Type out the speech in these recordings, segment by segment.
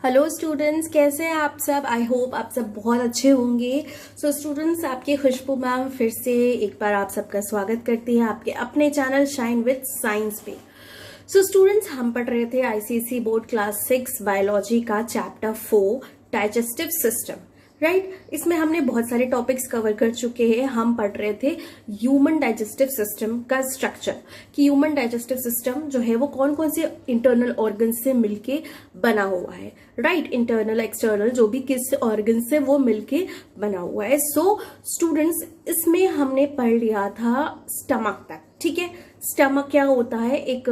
Hello students, कैसे हैं आप सब। आई होप आप सब बहुत अच्छे होंगे। सो स्टूडेंट्स, आपकी खुशबू मैम फिर से एक बार आप सबका स्वागत करती है आपके अपने चैनल शाइन विद साइंस पे। सो स्टूडेंट्स, हम पढ़ रहे थे आईसीएसई बोर्ड क्लास 6 बायोलॉजी का चैप्टर 4 डाइजेस्टिव सिस्टम, राइट। इसमें हमने बहुत सारे टॉपिक्स कवर कर चुके हैं। हम पढ़ रहे थे ह्यूमन डाइजेस्टिव सिस्टम का स्ट्रक्चर, कि ह्यूमन डाइजेस्टिव सिस्टम जो है वो कौन कौन से इंटरनल ऑर्गन से मिलके बना हुआ है, राइट। इंटरनल एक्सटर्नल जो भी किस ऑर्गन से वो मिलके बना हुआ है। सो स्टूडेंट्स, इसमें हमने पढ़ लिया था स्टमक तक, ठीक है। स्टमक क्या होता है? एक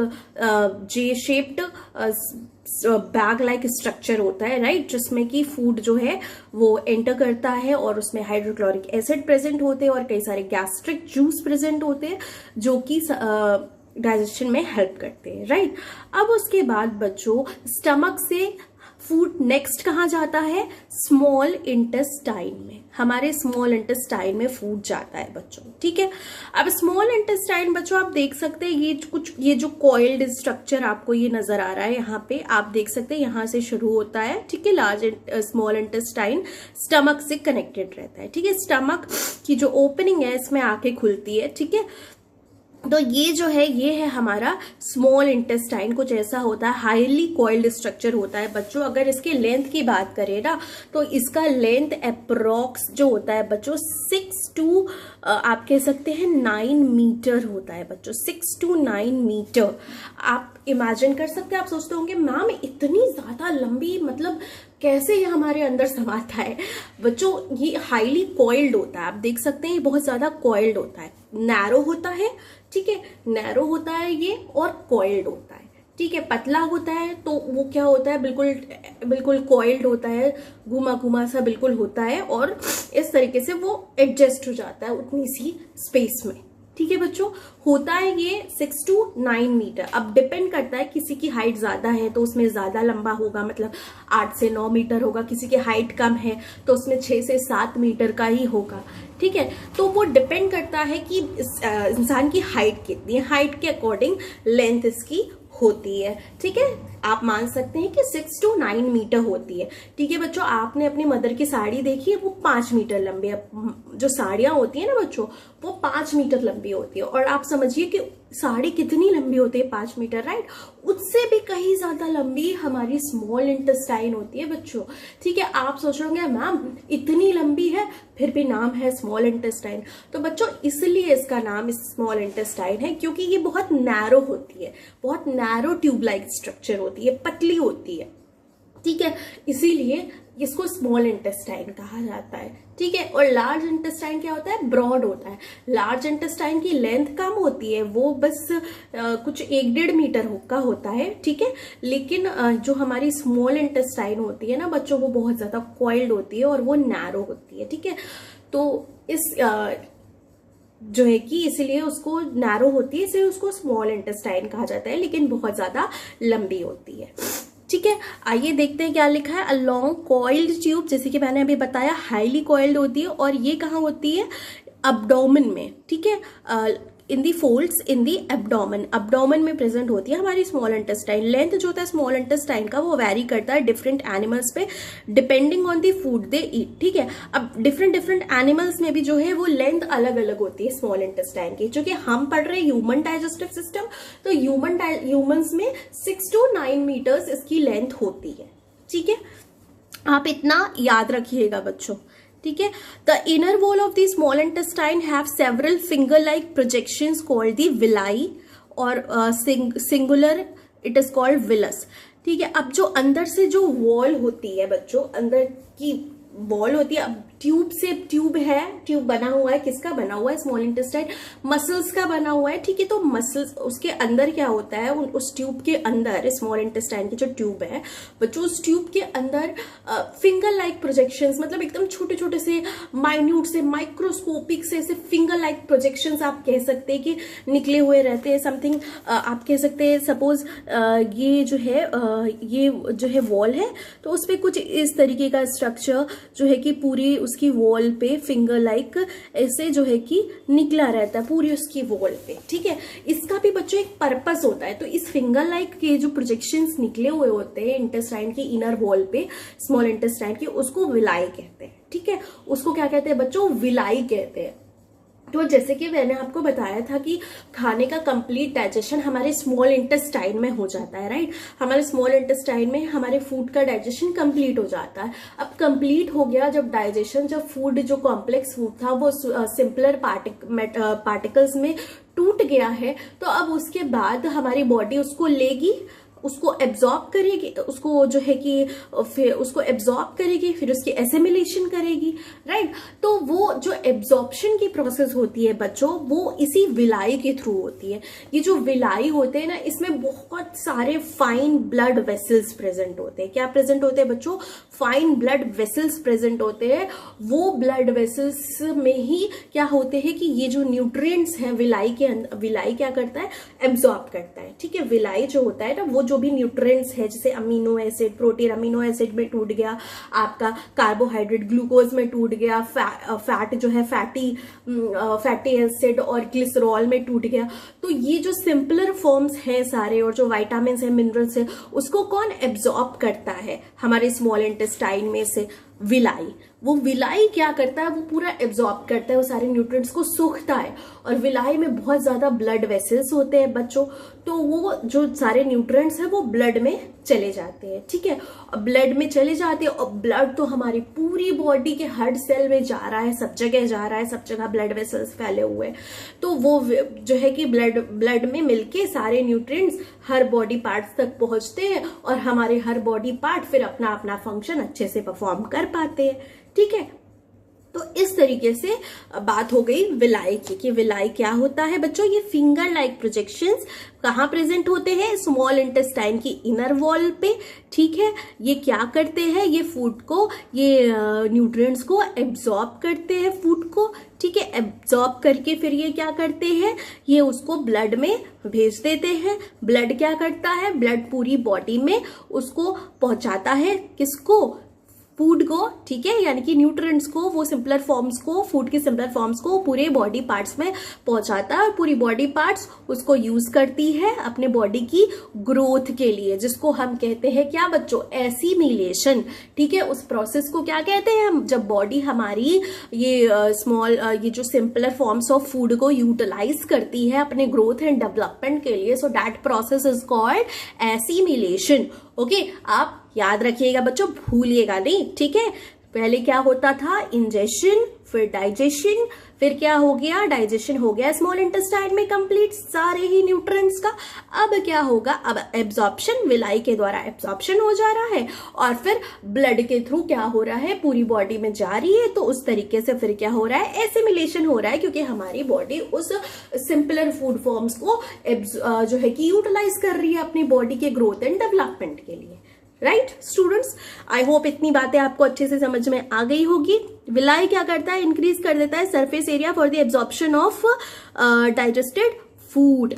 जे शेप्ड बैग लाइक स्ट्रक्चर होता है, राइट, जिसमें कि फूड जो है वो एंटर करता है और उसमें हाइड्रोक्लोरिक एसिड प्रेजेंट होते हैं और कई सारे गैस्ट्रिक जूस प्रेजेंट होते हैं जो कि डाइजेशन में हेल्प करते हैं, राइट। अब उसके बाद बच्चों, स्टमक से फूड नेक्स्ट कहाँ जाता है? स्मॉल इंटेस्टाइन में। हमारे स्मॉल इंटेस्टाइन में फूड जाता है बच्चों, ठीक है। अब स्मॉल इंटेस्टाइन बच्चों आप देख सकते हैं, ये जो कॉइल्ड स्ट्रक्चर आपको ये नजर आ रहा है, यहाँ पे आप देख सकते हैं, यहाँ से शुरू होता है, ठीक है। लार्ज स्मॉल इंटेस्टाइन स्टमक से कनेक्टेड रहता है, ठीक है। स्टमक की जो ओपनिंग है इसमें आके खुलती है, ठीक है। तो ये जो है ये है हमारा स्मॉल इंटेस्टाइन। कुछ ऐसा होता है, हाईली कॉइल्ड स्ट्रक्चर होता है बच्चों। अगर इसके लेंथ की बात करें ना, तो इसका लेंथ अप्रोक्स जो होता है बच्चों 6 to आप कह सकते हैं 9 मीटर होता है बच्चों, 6 to 9 मीटर। आप इमेजिन कर सकते हैं, आप सोचते होंगे मैम इतनी ज्यादा लंबी, मतलब कैसे ये हमारे अंदर समाता है बच्चों। ये हाईली कॉइल्ड होता है, आप देख सकते हैं ये बहुत ज्यादा कॉइल्ड होता है, नैरो होता है, ठीक है। नैरो होता है ये और कॉइल्ड होता है, ठीक है। पतला होता है तो वो क्या होता है, बिल्कुल बिल्कुल कॉइल्ड होता है, घुमा घुमा सा बिल्कुल होता है और इस तरीके से वो एडजस्ट हो जाता है उतनी सी स्पेस में, ठीक है बच्चों। होता है ये 6 to 9 मीटर। अब डिपेंड करता है, किसी की हाइट ज्यादा है तो उसमें ज्यादा लंबा होगा, मतलब 8 से 9 मीटर होगा। किसी की हाइट कम है तो उसमें 6 से 7 मीटर का ही होगा, ठीक है। तो वो डिपेंड करता है कि इंसान की हाइट कितनी है, हाइट के अकॉर्डिंग लेंथ इसकी होती है, ठीक है। आप मान सकते हैं कि 6 to 9 मीटर होती है, ठीक है बच्चों। आपने अपनी मदर की साड़ी देखी है, वो 5 मीटर लंबी है। जो साड़ियां होती है ना बच्चों, वो 5 मीटर लंबी होती है। और आप समझिए कि साड़ी कितनी लंबी होती है, 5 मीटर, राइट। उससे भी कहीं ज्यादा लंबी हमारी स्मॉल इंटेस्टाइन होती है बच्चों, ठीक है। आप सोच रहे होंगे मैम इतनी लंबी है, फिर भी नाम है स्मॉल इंटेस्टाइन। तो बच्चों इसलिए इसका नाम स्मॉल इंटेस्टाइन है क्योंकि ये बहुत नैरो होती है, बहुत नैरो ट्यूब लाइक स्ट्रक्चर होती है, पतली होती है, ठीक है। इसीलिए इसको स्मॉल इंटेस्टाइन कहा जाता है, ठीक है। और लार्ज इंटेस्टाइन क्या होता है? ब्रॉड होता है। लार्ज इंटेस्टाइन की लेंथ कम होती है, वो बस कुछ 1-1.5 मीटर का होता है, ठीक है। लेकिन जो हमारी स्मॉल इंटेस्टाइन होती है ना बच्चों, वो बहुत ज्यादा कॉइल्ड होती है और वो नैरो होती है, ठीक है। तो इस जो है कि इसलिए उसको नैरो होती है, इसलिए उसको स्मॉल इंटेस्टाइन कहा जाता है, लेकिन बहुत ज्यादा लंबी होती है, ठीक है। आइए देखते हैं क्या लिखा है। अ लॉन्ग कॉइल्ड ट्यूब, जैसे कि मैंने अभी बताया, हाईली कॉइल्ड होती है और ये कहाँ होती है? अब्डोमेन में, ठीक है। इन दी फोल्ड्स इन दी एब्डोमेन, अब्डोमेन में प्रेजेंट होती है हमारी स्मॉल इंटेस्टाइन। लेंथ जो होता है स्मॉल इंटेस्टाइन का वो वैरी करता है डिफरेंट एनिमल्स पे, डिपेंडिंग ऑन दी फूड दे ईट, ठीक है। अब डिफरेंट एनिमल्स में भी जो है वो लेंथ अलग अलग होती है स्मॉल इंटेस्टाइन की। जो कि हम पढ़ रहे हैं ह्यूमन डाइजेस्टिव सिस्टम, तो ह्यूमंस में 6 to 9 मीटर्स इसकी लेंथ होती है, ठीक है। आप इतना याद रखिएगा बच्चों, ठीक है। The inner wall of the small intestine have several finger like projections called the villi, और singular it is called villus, ठीक है। अब जो अंदर से जो वॉल होती है बच्चों, अंदर की वॉल होती है, अब ट्यूब से ट्यूब है, ट्यूब बना हुआ है, किसका बना हुआ है? स्मॉल इंटेस्टाइन मसल्स का बना हुआ है, ठीक है। तो मसल्स, उसके अंदर क्या होता है, उस ट्यूब के अंदर, स्मॉल इंटेस्टाइन की जो ट्यूब है बच्चों, उस ट्यूब के अंदर फिंगर लाइक प्रोजेक्शंस, मतलब एकदम छोटे छोटे से माइन्यूट से माइक्रोस्कोपिक से ऐसे फिंगर लाइक प्रोजेक्शंस आप कह सकते हैं कि निकले हुए रहते हैं। समथिंग आप कह सकते हैं, सपोज ये जो है वॉल है, तो उस पर कुछ इस तरीके का स्ट्रक्चर जो है कि पूरी उसकी वॉल पे फिंगर लाइक ऐसे जो है कि निकला रहता है पूरी उसकी वॉल पे, ठीक है। इसका भी बच्चों एक पर्पस होता है। तो इस फिंगर लाइक के जो प्रोजेक्शंस निकले हुए होते हैं इंटेस्टाइन की इनर वॉल पे, स्मॉल इंटेस्टाइन की, उसको विलाई कहते हैं, ठीक है। उसको क्या कहते हैं बच्चों? विलाई कहते हैं। तो जैसे कि मैंने आपको बताया था कि खाने का कंप्लीट डाइजेशन हमारे स्मॉल इंटेस्टाइन में हो जाता है, राइट। हमारे स्मॉल इंटेस्टाइन में हमारे फूड का डाइजेशन कंप्लीट हो जाता है। अब कंप्लीट हो गया जब डाइजेशन, जब फूड जो कॉम्प्लेक्स फूड था वो सिंपलर पार्टिकल्स में टूट गया है, तो अब उसके बाद हमारी बॉडी उसको लेगी, उसको एब्जॉर्ब करेगी, उसको जो है कि फिर उसको एब्जॉर्ब करेगी, फिर उसकी एसिमिलेशन करेगी, राइट। तो वो जो एब्जॉर्प्शन की प्रोसेस होती है बच्चों, वो इसी विलाई के थ्रू होती है। ये जो विलाई होते हैं ना, इसमें बहुत सारे फाइन ब्लड वेसल्स प्रेजेंट होते हैं। क्या प्रेजेंट होते हैं बच्चों? फाइन ब्लड वेसल्स प्रेजेंट होते हैं। वो ब्लड वेसल्स में ही क्या होते हैं कि ये जो न्यूट्रिएंट्स हैं विलाई के अंदर, विलाई क्या करता है? एब्जॉर्ब करता है, ठीक है। विलाई जो होता है ना, वो जो भी न्यूट्रिएंट्स है, जैसे amino acid, protein amino acid में टूट गया, आपका कार्बोहाइड्रेट ग्लूकोज में टूट गया, फैट जो है फैटी एसिड और ग्लिसरॉल में टूट गया। तो ये जो सिंपलर फॉर्म्स हैं सारे, और जो वाइटामिन है, मिनरल्स है, उसको कौन एब्जॉर्ब करता है? हमारे स्मॉल इंटेस्टाइन में से विलाई। वो विलाई क्या करता है? वो पूरा एब्जॉर्ब करता है, वो सारे न्यूट्रिएंट्स को सोखता है। और विलाई में बहुत ज्यादा ब्लड वेसल्स होते हैं बच्चों, तो वो जो सारे न्यूट्रिएंट्स हैं वो ब्लड में चले जाते हैं, ठीक है। ब्लड में चले जाते हैं, और ब्लड तो हमारी पूरी बॉडी के हर सेल में जा रहा है, सब जगह जा रहा है, सब जगह ब्लड वेसल्स फैले हुए हैं। तो वो जो है कि ब्लड में मिलके सारे न्यूट्रिएंट्स हर बॉडी पार्ट्स तक पहुंचते हैं, और हमारे हर बॉडी पार्ट फिर अपना अपना फंक्शन अच्छे से परफॉर्म कर पाते हैं, ठीक है। तो इस तरीके से बात हो गई विलाई की, कि विलाई क्या होता है बच्चों? ये फिंगर लाइक प्रोजेक्शंस कहाँ प्रेजेंट होते हैं? स्मॉल इंटेस्टाइन की इनर वॉल पे, ठीक है। ये क्या करते हैं? ये फूड को, ये न्यूट्रिएंट्स को एब्जॉर्ब करते हैं फूड को, ठीक है। एब्जॉर्ब करके फिर ये क्या करते हैं? ये उसको ब्लड में भेज देते हैं। ब्लड क्या करता है? ब्लड पूरी बॉडी में उसको पहुंचाता है, किसको? फूड को, ठीक है, यानी कि न्यूट्रिएंट्स को, वो सिंपलर फॉर्म्स को, फूड के सिंपलर फॉर्म्स को पूरे बॉडी पार्ट्स में पहुंचाता है, और पूरी बॉडी पार्ट्स उसको यूज करती है अपने बॉडी की ग्रोथ के लिए, जिसको हम कहते हैं क्या बच्चों? एसिमिलेशन, ठीक है। उस प्रोसेस को क्या कहते हैं हम? जब बॉडी हमारी ये स्मॉल ये जो सिंपलर फॉर्म्स ऑफ फूड को यूटिलाइज करती है अपने ग्रोथ एंड डेवलपमेंट के लिए, so that process is called assimilation. Okay, आप याद रखिएगा बच्चों, भूलिएगा नहीं, ठीक है। पहले क्या होता था? इंजेशन, फिर डाइजेशन, फिर क्या हो गया? डाइजेशन हो गया स्मॉल इंटेस्टाइन में कंप्लीट सारे ही न्यूट्रिएंट्स का। अब क्या होगा? अब एब्जॉर्प्शन, विलाई के द्वारा एब्जॉर्प्शन हो जा रहा है, और फिर ब्लड के थ्रू क्या हो रहा है? पूरी बॉडी में जा रही है। तो उस तरीके से फिर क्या हो रहा है? एसिमिलेशन हो रहा है, क्योंकि हमारी बॉडी उस सिंपलर फूड फॉर्म्स को जो है कि यूटिलाइज कर रही है अपनी बॉडी के ग्रोथ एंड डेवलपमेंट के लिए, राइट स्टूडेंट्स। आई होप इतनी बातें आपको अच्छे से समझ में आ गई होगी। विलाई क्या करता है? इंक्रीज कर देता है surface area for the absorption of digested food.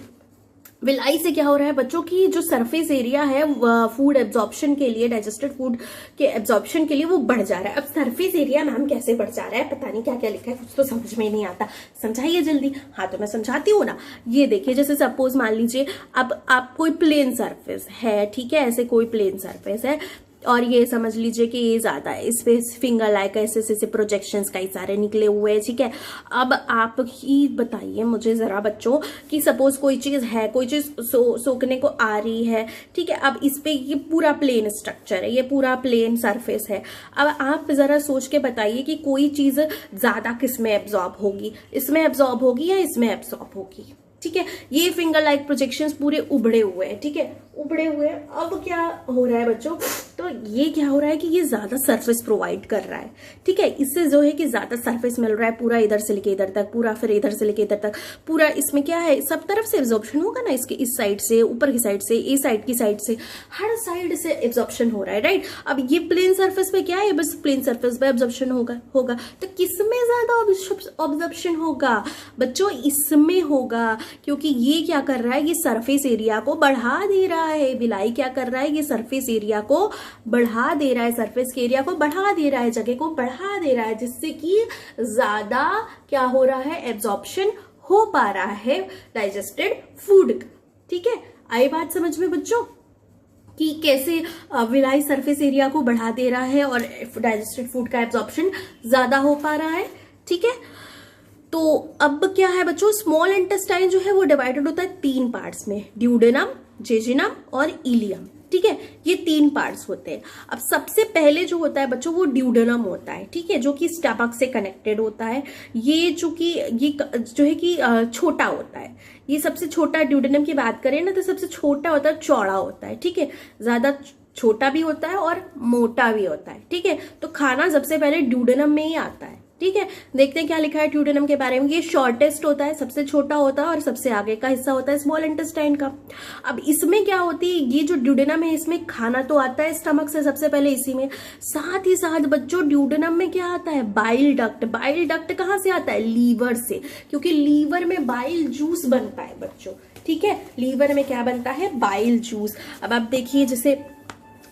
Villi से क्या हो रहा है बच्चों की जो सरफेस एरिया है फूड एब्जॉर्प्शन के लिए, डाइजेस्टेड फूड के एब्जॉर्प्शन के लिए, वो बढ़ जा रहा है। अब सरफेस एरिया मैम कैसे बढ़ जा रहा है? पता नहीं क्या क्या लिखा है, कुछ तो समझ में नहीं आता, समझाइए जल्दी। हाँ तो मैं समझाती हूँ ना। ये देखिए, जैसे सपोज मान लीजिए अब आप कोई प्लेन सरफेस है, ठीक है, ऐसे कोई प्लेन सरफेस है, और ये समझ लीजिए कि ये ज्यादा है, इस पे फिंगर लाइक ऐसे प्रोजेक्शंस कई सारे निकले हुए हैं, ठीक है। अब आप ही बताइए मुझे जरा बच्चों कि सपोज कोई चीज है, कोई चीज सोखने को आ रही है, ठीक है। अब इस पे ये पूरा प्लेन स्ट्रक्चर है, ये पूरा प्लेन सरफेस है। अब आप जरा सोच के बताइए कि कोई चीज ज्यादा किस में एब्जॉर्ब होगी? इसमें एब्जॉर्ब होगी या इसमें एब्जॉर्ब होगी? ठीक है, ये फिंगर लाइक प्रोजेक्शंस पूरे उभड़े हुए हैं, ठीक है, उभड़े हुए हैं। अब क्या हो रहा है बच्चों? तो ये क्या हो रहा है कि ये ज्यादा सरफेस प्रोवाइड कर रहा है, ठीक है। इससे जो है कि ज्यादा सरफेस मिल रहा है, पूरा इधर से लेके इधर तक, पूरा फिर इधर से लेके इधर तक, पूरा इसमें क्या है, सब तरफ से एब्जॉर्प्शन होगा ना, इसके इस साइड से, ऊपर की साइड से, ए साइड की साइड से, हर साइड से एब्जॉर्प्शन हो रहा है, राइट। अब ये प्लेन सरफेस पे क्या है? बस प्लेन सरफेस पे एब्जॉर्प्शन होगा। तो किसमें ज्यादा ऑब्जॉर्प्शन होगा बच्चों? इसमें होगा, क्योंकि ये क्या कर रहा है? ये सरफेस एरिया को बढ़ा दे रहा है। विलाई क्या कर रहा है? ये सरफेस एरिया को बढ़ा दे रहा है, सरफेस के एरिया को बढ़ा दे रहा है, जगह को बढ़ा दे रहा है, जिससे कि ज्यादा क्या हो रहा है, एब्जॉर्प्शन हो पा रहा है डाइजेस्टेड फूड का। ठीक है, आई बात समझ में बच्चों कि कैसे विलाई सरफेस एरिया को बढ़ा दे रहा है और डाइजेस्टेड फूड का एब्जॉर्प्शन ज्यादा हो पा रहा है। ठीक है, तो अब क्या है बच्चों, स्मॉल इंटेस्टाइन जो है वो डिवाइडेड होता है 3 पार्ट्स में, ड्यूडेनम, जेजिनम और इलियम। ठीक है, ये 3 पार्ट्स होते हैं। अब सबसे पहले जो होता है बच्चों वो ड्यूडेनम होता है। ठीक है, जो कि स्टमक से कनेक्टेड होता है। ये जो है कि छोटा होता है, ये सबसे छोटा, ड्यूडेनम की बात करें ना तो सबसे छोटा होता है, चौड़ा होता है। ठीक है, ज्यादा छोटा भी होता है और मोटा भी होता है। ठीक है, तो खाना सबसे पहले ड्यूडेनम में ही आता है। ठीक है, देखते हैं क्या लिखा है ड्यूडेनम के बारे में। ये शॉर्टेस्ट होता है, सबसे छोटा होता है और सबसे आगे का हिस्सा होता है स्मॉल इंटेस्टाइन का। अब इसमें क्या होती है, ये जो ड्यूडेनम है इसमें खाना तो आता है स्टमक से सबसे पहले इसी में, साथ ही साथ बच्चों ड्यूडेनम में क्या आता है, बाइल डक्ट। बाइल डक्ट कहाँ से आता है, लीवर से, क्योंकि लीवर में बाइल जूस बनता है बच्चों। ठीक है, लीवर में क्या बनता है, बाइल जूस। अब आप देखिए जैसे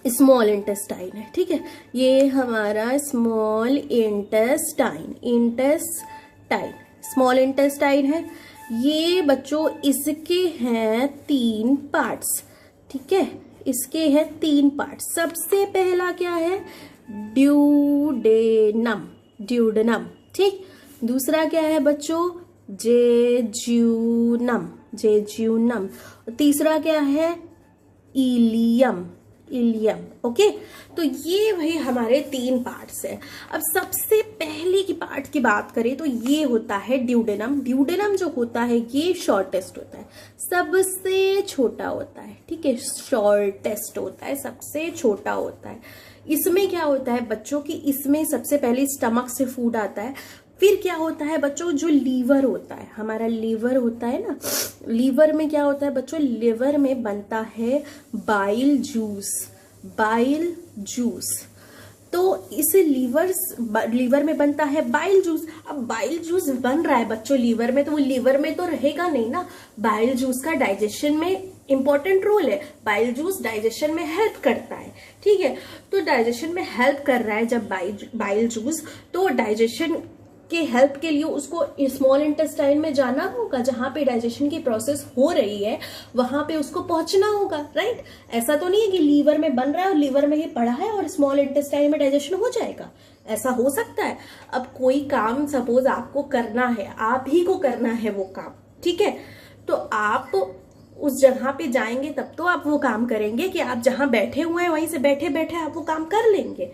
स्मॉल इंटेस्टाइन है। ठीक है, ये हमारा स्मॉल इंटेस्टाइन स्मॉल इंटेस्टाइन है। ये बच्चों इसके हैं 3 पार्ट्स। ठीक है, इसके हैं 3 पार्ट्स। सबसे पहला क्या है, ड्यूडेनम। ठीक, दूसरा क्या है बच्चों, जेजुनम। तीसरा क्या है, इलियम। ओके, तो ये भाई हमारे 3 पार्ट्स है। अब सबसे पहले की पार्ट की बात करें तो ये होता है ड्यूडेनम। ड्यूडेनम जो होता है ये शॉर्टेस्ट होता है, सबसे छोटा होता है। ठीक है, शॉर्टेस्ट होता है, सबसे छोटा होता है। इसमें क्या होता है बच्चों की, इसमें सबसे पहले स्टमक से फूड आता है। फिर क्या होता है बच्चों, जो लीवर होता है, हमारा लीवर होता है ना, लीवर में क्या होता है बच्चों, लीवर में बनता है बाइल जूस। तो इस लीवर में बनता है बाइल जूस। अब बाइल जूस बन रहा है बच्चों लीवर में, तो वो लीवर में तो रहेगा नहीं ना। बाइल जूस का डाइजेशन में इंपॉर्टेंट रोल है, बाइल जूस डाइजेशन में हेल्प करता है। ठीक है, तो डाइजेशन में हेल्प कर रहा है जब बाइल जूस, तो डाइजेशन के हेल्प के लिए उसको स्मॉल इंटेस्टाइन में जाना होगा, जहां पे डाइजेशन की प्रोसेस हो रही है वहां पे उसको पहुंचना होगा। राइट, ऐसा तो नहीं है कि लीवर में बन रहा है और लीवर में ही पड़ा है और स्मॉल इंटेस्टाइन में डाइजेशन हो जाएगा, ऐसा हो सकता है। अब कोई काम सपोज आपको करना है, आप ही को करना है वो काम, ठीक है, तो आप उस जगह पे जाएंगे तब तो आप वो काम करेंगे कि आप जहां बैठे हुए हैं वहीं से बैठे बैठे आप वो काम कर लेंगे,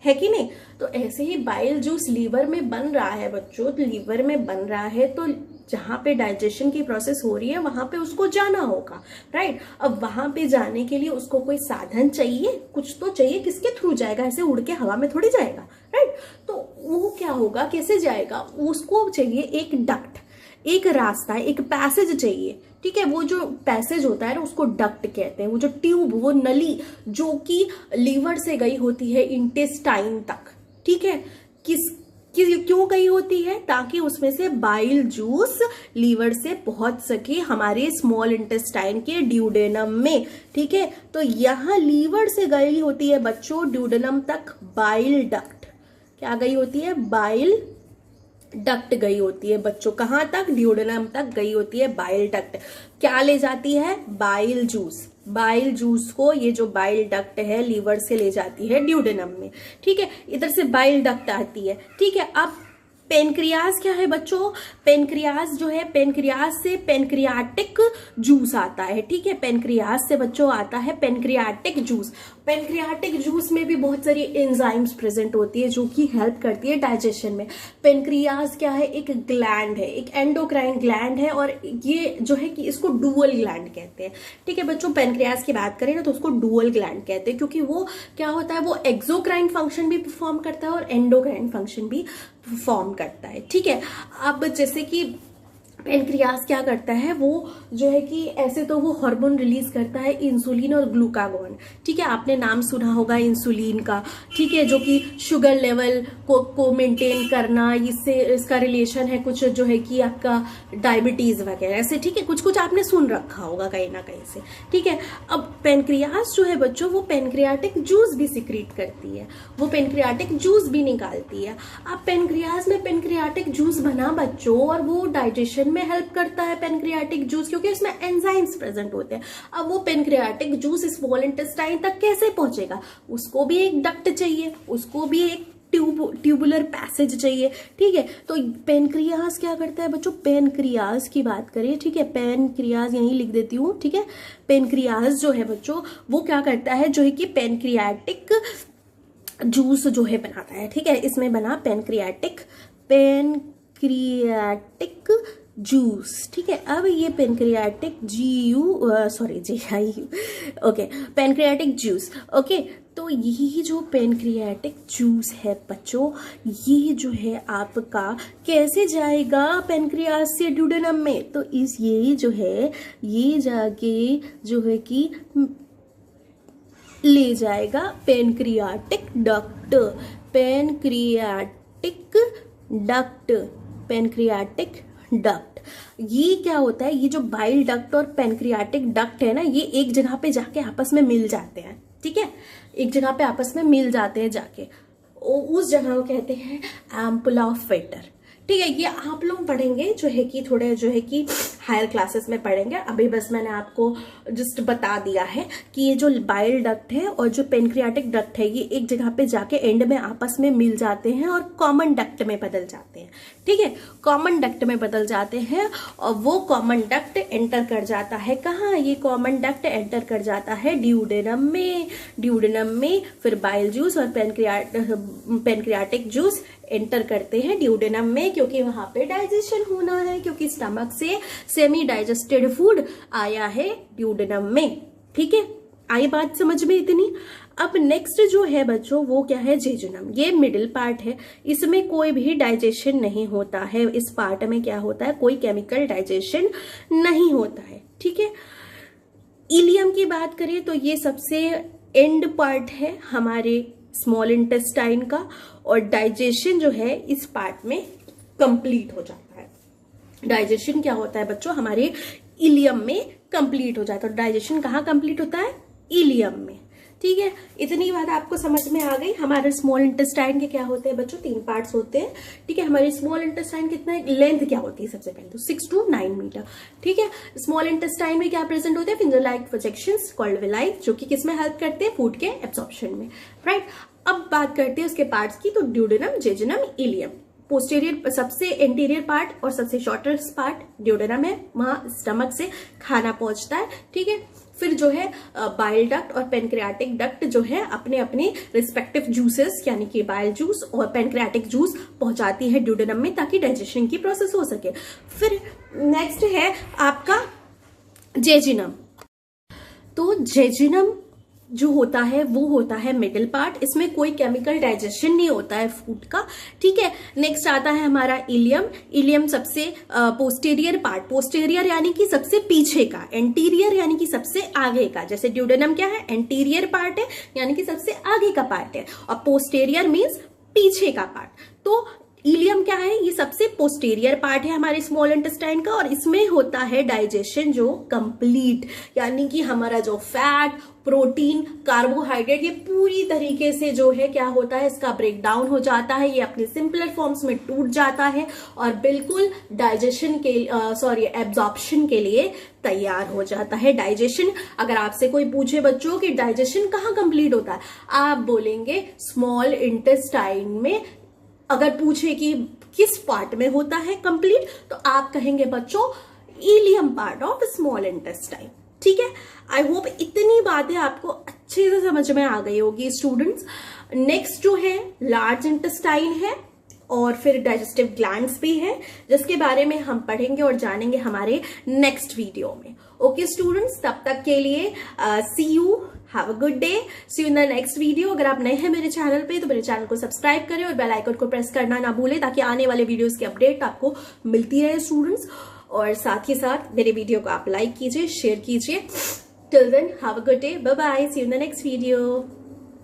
है कि नहीं। तो ऐसे ही बाइल जूस लीवर में बन रहा है बच्चों, तो लीवर में बन रहा है तो जहां पे डाइजेशन की प्रोसेस हो रही है वहां पे उसको जाना होगा। राइट, अब वहां पे जाने के लिए उसको कोई साधन चाहिए, कुछ तो चाहिए, किसके थ्रू जाएगा, ऐसे उड़ के हवा में थोड़ी जाएगा। राइट, तो वो क्या होगा, कैसे जाएगा, उसको चाहिए एक डक्ट, एक रास्ता, एक पैसेज चाहिए। ठीक है, वो जो पैसेज होता है ना उसको डक्ट कहते हैं, वो जो ट्यूब, वो नली जो कि लीवर से गई होती है इंटेस्टाइन तक। ठीक है, क्यों गई होती है, ताकि उसमें से बाइल जूस लीवर से पहुंच सके हमारे स्मॉल इंटेस्टाइन के ड्यूडेनम में। ठीक है, तो यहां लीवर से गई होती है बच्चों ड्यूडेनम तक बाइल डक्ट। क्या गई होती है, बाइल डक्ट गई होती है बच्चों, कहां तक, ड्यूडेनम तक गई होती है बाइल डक्ट। क्या ले जाती है, बाइल जूस। बाइल जूस को ये जो बाइल डक्ट है लीवर से ले जाती है ड्यूडेनम में। ठीक है, इधर से बाइल डक्ट आती है। ठीक है, अब पेनक्रियाज क्या है बच्चों, पेनक्रियाज जो है, पेनक्रियाज से पेनक्रियाटिक जूस आता है। ठीक है, पेनक्रियाज से बच्चों आता है पेनक्रियाटिक जूस। पेनक्रियाटिक जूस में भी बहुत सारी एंजाइम्स प्रेजेंट होती है जो कि हेल्प करती है डाइजेशन में। पेनक्रियाज क्या है, एक ग्लैंड है, एक एंडोक्राइन ग्लैंड है, और ये जो है कि इसको डुअल ग्लैंड कहते हैं। ठीक है बच्चों, पेनक्रियाज की बात करें ना तो उसको डुअल ग्लैंड कहते हैं, क्योंकि वो क्या होता है, वो एक्सोक्राइन फंक्शन भी परफॉर्म करता है और एंडोक्राइन फंक्शन भी परफॉर्म करता है। ठीक है, अब जैसे कि पेनक्रियास क्या करता है, वो जो है कि ऐसे तो वो हार्मोन रिलीज करता है इंसुलिन और ग्लूकागॉन, ठीक है, आपने नाम सुना होगा इंसुलिन का, ठीक है, जो कि शुगर लेवल को मेंटेन करना, इससे इसका रिलेशन है कुछ जो है कि आपका डायबिटीज वगैरह से, ठीक है, कुछ कुछ आपने सुन रखा होगा कहीं ना कहीं से, ठीक है। अब पेनक्रियास जो है बच्चों, वो पेनक्रियाटिक जूस भी सिक्रीट करती है, वो पेनक्रियाटिक जूस भी निकालती है। अब पेनक्रियास में पेनक्रियाटिक जूस बना बच्चों, और वो डाइजेशन में हेल्प करता है पेनक्रियाटिक जूस, क्योंकि इसमें एंजाइम्स प्रेजेंट होते हैं। अब वो पेनक्रियाटिक जूस स्मॉल इंटेस्टाइन तक कैसे पहुंचेगा, उसको भी एक डक्ट चाहिए, उसको भी एक ट्यूबुलर पैसेज चाहिए, ठीक है। तो पेनक्रियास क्या करता है बच्चों, पेनक्रियास की बात करें, ठीक है, पेनक्रियास यहीं लिख देती हूँ, ठीक है। पेनक्रियास जो है बच्चों, वो क्या करता है, जो है कि पेनक्रियाटिक जूस जो है बनाता है, ठीक है। इसमें बना पेनक्रियाटिक जूस, ठीक है। अब ये pancreatic okay, pancreatic juice, okay. तो ये जो पेनक्रियाटिक जूस है बच्चों, ये जो है आपका कैसे जाएगा पेनक्रियास से ड्यूडेनम में, तो ये जो है ये जाके जो है कि ले जाएगा पेनक्रियाटिक डक्ट, पेनक्रियाटिक डक्ट। ये क्या होता है, ये जो बाइल डक्ट और पेनक्रियाटिक डक्ट है ना, ये एक जगह पे जाके आपस में मिल जाते हैं, ठीक है, एक जगह पे आपस में मिल जाते हैं जाके, उस जगह को कहते हैं एम्पुला ऑफ वेटर, ठीक है। ये आप लोग पढ़ेंगे जो है कि थोड़े जो है कि हायर क्लासेस में पढ़ेंगे, अभी बस मैंने आपको जस्ट बता दिया है कि ये जो बाइल डक्ट है और जो पेनक्रियाटिक डक्ट है, ये एक जगह पे जाके एंड में आपस में मिल जाते हैं और कॉमन डक्ट में बदल जाते हैं, ठीक है, कॉमन डक्ट में बदल जाते हैं। और वो कॉमन डक्ट एंटर कर जाता है कहाँ, ये कॉमन डक्ट एंटर कर जाता है ड्यूडेनम में, फिर बाइल जूस और पेनक्रियाटिक जूस एंटर करते हैं ड्यूडेनम में, क्योंकि वहां पे डाइजेशन होना है, क्योंकि स्टमक से सेमी डाइजेस्टेड फूड आया है ड्यूडेनम में, ठीक है। आई बात समझ में इतनी। अब नेक्स्ट जो है बच्चों, वो क्या है, जेजुनम, ये मिडिल पार्ट है, इसमें कोई भी डाइजेशन नहीं होता है, इस पार्ट में क्या होता है, कोई केमिकल डाइजेशन नहीं होता है, ठीक है। इलियम की बात करें तो ये सबसे एंड पार्ट है हमारे स्मॉल इंटेस्टाइन का, और डाइजेशन जो है इस पार्ट में कंप्लीट हो जाता है। डाइजेशन क्या होता है बच्चों, हमारे इलियम में कंप्लीट हो जाता है। डाइजेशन कहाँ कंप्लीट होता है, इलियम में, ठीक है। इतनी बात आपको समझ में आ गई। हमारे स्मॉल इंटेस्टाइन के क्या होते हैं बच्चों, 3 पार्ट्स होते हैं, ठीक है। हमारे स्मॉल इंटेस्टाइन कितना लेंथ क्या होती है, सबसे पहले तो 6 to 9 मीटर, ठीक है। स्मॉल इंटेस्टाइन में क्या प्रेजेंट होते हैं, finger like projections called villi, जो कि किसमें हेल्प करते हैं, फूड के एब्जॉर्प्शन में, राइट। अब बात करते हैं उसके पार्ट्स की, तो ड्यूडेनम, जेजुनम, इलियम। पोस्टीरियर सबसे एंटीरियर पार्ट और सबसे शॉर्टेस्ट पार्ट ड्यूडेनम है, वहां स्टमक से खाना पहुंचता है, ठीक है। फिर जो है बाइल डक्ट और पेनक्रियाटिक डक्ट जो है अपने अपने रिस्पेक्टिव जूसेस, यानी कि बाइल जूस और पेनक्रियाटिक जूस पहुंचाती है ड्यूडेनम में, ताकि डाइजेशन की प्रोसेस हो सके। फिर नेक्स्ट है आपका जेजुनम। तो जेजुनम जो होता है वो होता है मिडिल पार्ट, इसमें कोई केमिकल डाइजेशन नहीं होता है फूड का, ठीक है। नेक्स्ट आता है हमारा इलियम। इलियम सबसे पोस्टीरियर पार्ट, पोस्टीरियर यानी कि सबसे पीछे का, एंटीरियर यानी कि सबसे आगे का। जैसे ड्यूडेनम क्या है, एंटीरियर पार्ट है, यानी कि सबसे आगे का पार्ट है, और पोस्टीरियर मीन्स पीछे का पार्ट। तो इलियम क्या है, ये सबसे पोस्टीरियर पार्ट है हमारे स्मॉल इंटेस्टाइन का, और इसमें होता है डाइजेशन जो कंप्लीट, यानी कि हमारा जो फैट, प्रोटीन, कार्बोहाइड्रेट, ये पूरी तरीके से जो है क्या होता है, इसका ब्रेक डाउन हो जाता है, ये अपने सिंपलर फॉर्म्स में टूट जाता है और बिल्कुल डाइजेशन के एब्जॉर्प्शन के लिए तैयार हो जाता है। डाइजेशन, अगर आपसे कोई पूछे बच्चों कि डाइजेशन कहाँ कंप्लीट होता है, आप बोलेंगे स्मॉल इंटेस्टाइन में। अगर पूछे कि किस पार्ट में होता है कंप्लीट, तो आप कहेंगे बच्चों ileum part of small intestine, ठीक है। आई होप इतनी बातें आपको अच्छे से समझ में आ गई होगी स्टूडेंट्स। नेक्स्ट जो है लार्ज इंटेस्टाइन है, और फिर डाइजेस्टिव ग्लैंड्स भी है, जिसके बारे में हम पढ़ेंगे और जानेंगे हमारे नेक्स्ट वीडियो में। ओके स्टूडेंट्स, तब तक के लिए see you, have a good day, see you in the next video. अगर आप नए हैं मेरे चैनल पे तो मेरे चैनल को सब्सक्राइब करें और बेल आइकन को प्रेस करना ना भूलें, ताकि आने वाले वीडियोस की अपडेट आपको मिलती रहे स्टूडेंट्स। और साथ ही साथ मेरे वीडियो को आप लाइक कीजिए, शेयर कीजिए। Till then have a good day, bye bye, see you in the next video.